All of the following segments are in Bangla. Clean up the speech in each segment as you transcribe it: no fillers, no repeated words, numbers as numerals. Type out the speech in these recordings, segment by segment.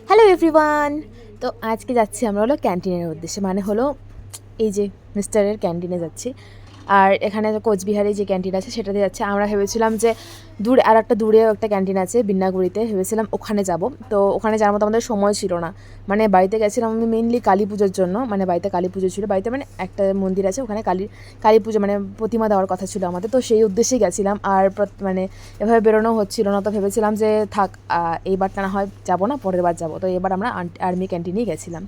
Hello everyone. তো আজকে যাচ্ছি আমরা হলো ক্যান্টিনের উদ্দেশ্যে, মানে হলো এই যে মিস্টারের ক্যান্টিনে যাচ্ছি। আর এখানে কোচবিহারে যে ক্যান্টিন আছে সেটাতে যাচ্ছে। আমরা ভেবেছিলাম যে দূরে আর একটা দূরেও একটা ক্যান্টিন আছে বিন্নাগুড়িতে, ভেবেছিলাম ওখানে যাব। তো ওখানে যাওয়ার মতো আমাদের সময় ছিল না, মানে বাড়িতে গেছিলাম আমি মেনলি কালী পুজোর জন্য, মানে বাড়িতে কালী পুজো ছিল, বাড়িতে মানে একটা মন্দির আছে ওখানে কালী পুজো মানে প্রতিমা দেওয়ার কথা ছিল আমাদের, তো সেই উদ্দেশ্যেই গেছিলাম। আর মানে এভাবে বেরোনো হচ্ছিল না, তো ভেবেছিলাম যে থাক, এইবারটা না হয় যাবো না, পরের বার যাবো। তো এবার আমরা আর্মি ক্যান্টিনেই গেছিলাম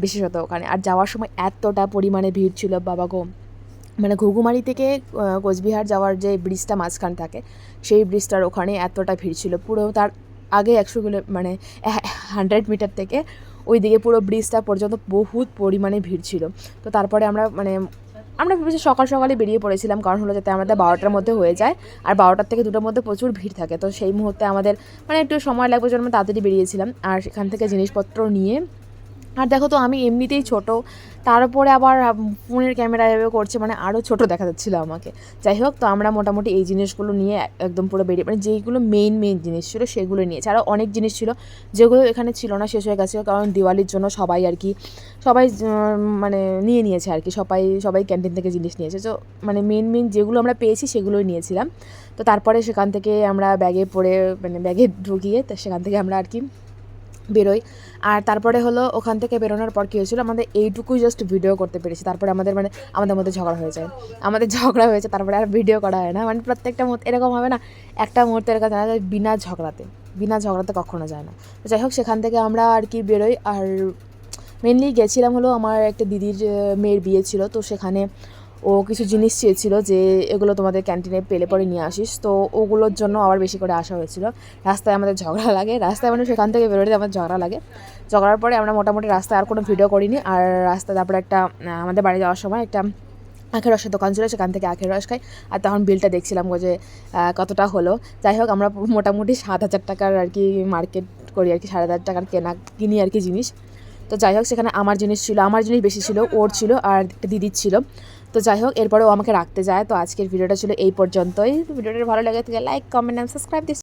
বিশেষত ওখানে। আর যাওয়ার সময় এতটা পরিমাণে ভিড় ছিল বাবা গো, মানে ঘুঘুমারি থেকে কোচবিহার যাওয়ার যে ব্রিজটা মাঝখান থাকে সেই ব্রিজটার ওখানে এতটা ভিড় ছিল, পুরো তার আগে 100 কিলো মানে 100 মিটার থেকে ওই দিকে পুরো ব্রিজটা পর্যন্ত বহুত পরিমাণে ভিড় ছিল। তো তারপরে আমরা ভেবেছি সকাল সকালে বেরিয়ে পড়েছিলাম, কারণ হলো যাতে আমাদের 12টার মধ্যে হয়ে যায়। আর 12টার থেকে 2টার মধ্যে প্রচুর ভিড় থাকে, তো সেই মুহূর্তে আমাদের মানে একটু সময় লাগবে জন্য আমরা তাড়াতাড়ি বেরিয়েছিলাম। আর সেখান থেকে জিনিসপত্র নিয়ে, আর দেখো তো আমি এমনিতেই ছোট, তার উপরে আবার ফোনের ক্যামেরা এভাবে করছে, মানে আরও ছোট দেখা যাচ্ছিলো আমাকে। যাই হোক, তো আমরা মোটামুটি এই জিনিসগুলো নিয়ে একদম পুরো বেরিয়ে, মানে যেইগুলো মেইন জিনিস ছিল সেগুলো নিয়েছে। আরও অনেক জিনিস ছিল যেগুলো এখানে ছিল না, শেষ হয়ে গেছিলো, কারণ দিওয়ালির জন্য সবাই আর কি সবাই মানে নিয়েছে আর কি, সবাই ক্যান্টিন থেকে জিনিস নিয়েছে। তো মানে মেইন যেগুলো আমরা পেয়েছি সেগুলোই নিয়েছিলাম। তো তারপরে সেখান থেকে আমরা ব্যাগে পরে মানে ব্যাগে ঢুকিয়ে, তো সেখান থেকে আমরা আর কি বেরোই। আর তারপরে হলো ওখান থেকে বেরোনোর পর কী হয়েছিলো, আমাদের এইটুকুই জাস্ট ভিডিও করতে পেরেছি। তারপরে আমাদের মধ্যে ঝগড়া হয়ে যায়, হয়েছে, তারপরে আর ভিডিও করা হয় না। মানে প্রত্যেকটা মুহূর্তে এরকম হবে না, একটা মুহূর্তের কথা জানা যায় বিনা ঝগড়াতে কখনো যায় না। তো যাই হোক, সেখান থেকে আমরা আর কি বেরোই। আর মেনলি গেছিলাম হলো আমার একটা দিদির মেয়ের বিয়ে ছিল, তো সেখানে ও কিছু জিনিস চেয়েছিলো যে এগুলো তোমাদের ক্যান্টিনে পেলে পরে নিয়ে আসিস, তো ওগুলোর জন্য আবার বেশি করে আসা হয়েছিল। রাস্তায় আমাদের ঝগড়া লাগে, রাস্তায় মানে সেখান থেকে বেরোতে আমার ঝগড়া লাগে। ঝগড়ার পরে আমরা মোটামুটি রাস্তায় আর কোনো ভিডিও করিনি। আর রাস্তায় তারপরে একটা আমাদের বাড়ি যাওয়ার সময় একটা আখের রসের দোকান ছিল, সেখান থেকে আখের রস খাই। আর তখন বিলটা দেখছিলাম যে কতটা হলো। যাই হোক, আমরা মোটামুটি 7,000 টাকার আর কি মার্কেট করি আর কি, 7,500 টাকার কিনি আর কি জিনিস। তো যাই হোক, সেখানে আমার জিনিস বেশি ছিল, ওর ছিল আর একটা দিদির ছিল। তো যাই হোক, এরপরে ও আমাকে রাখতে যায়। তো আজকের ভিডিওটা ছিল এই পর্যন্তই। ভিডিওটা ভালো লাগে থেকে like, comment and subscribe this.